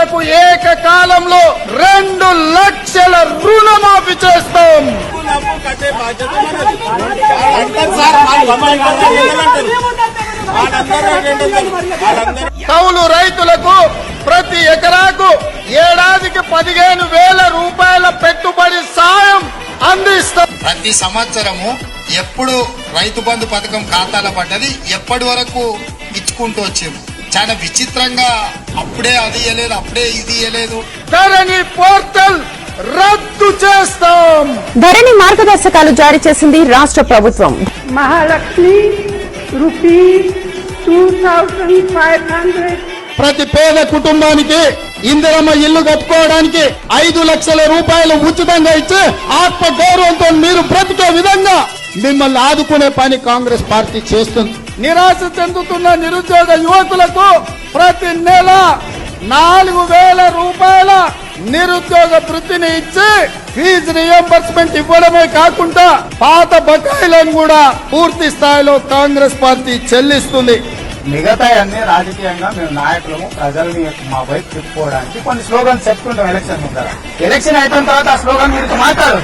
రైతులకు ఏకకాలంలో 2 లక్షల రుణమాఫీ చేస్తాం. కౌలు రైతులకు ప్రతి ఎకరాకు ఏడాదికి 15,000 రూపాయల పెట్టుబడి సాయం అందిస్తాం. ప్రతి సంవత్సరము ఎప్పుడు రైతు బంధు పథకం ఖాతాలో పడ్డది ఎప్పటి వరకు ఇచ్చుకుంటూ వచ్చాము. చాలా విచిత్రంగా అప్పుడే అది ఇయ్యలేదు, అప్పుడే ఇది ఇయ్యలేదు. ధరణి పోర్టల్ రద్దు చేస్తాం. ధరణి మార్గదర్శకాలు జారీ చేసింది రాష్ట్ర ప్రభుత్వం. మహాలక్ష్మి ₹2,500. ప్రతి పేద కుటుంబానికి ఇందిరమ్మ ఇల్లు కట్టుకోవడానికి 5 లక్షల రూపాయలు ఉచితంగా ఇచ్చి ఆత్మ గౌరవంతో మీరు బ్రతికే విధంగా మిమ్మల్ని ఆదుకునే పని కాంగ్రెస్ పార్టీ చేస్తుంది. నిరాశ చెందుతున్న నిరుద్యోగ యువకులకు ప్రతి నెల 4,000 రూపాయల నిరుద్యోగ వృత్తిని ఇచ్చి ఫీజు రియంబర్స్మెంట్ ఇవ్వడమే కాకుండా పాత బకాయిలను కూడా పూర్తి స్థాయిలో కాంగ్రెస్ పార్టీ చెల్లిస్తుంది. మిగతా అన్ని రాజకీయంగా మేము నాయకులము ప్రజల్ని మా వైపు తిప్పుకోవడానికి కొన్ని స్లోగన్స్ చెప్పుకుంటాం. ఎలక్షన్ ముందర ఎలక్షన్ అయిపోయిన తర్వాత ఆ స్లోగన్ గురించి మాట్లాడు.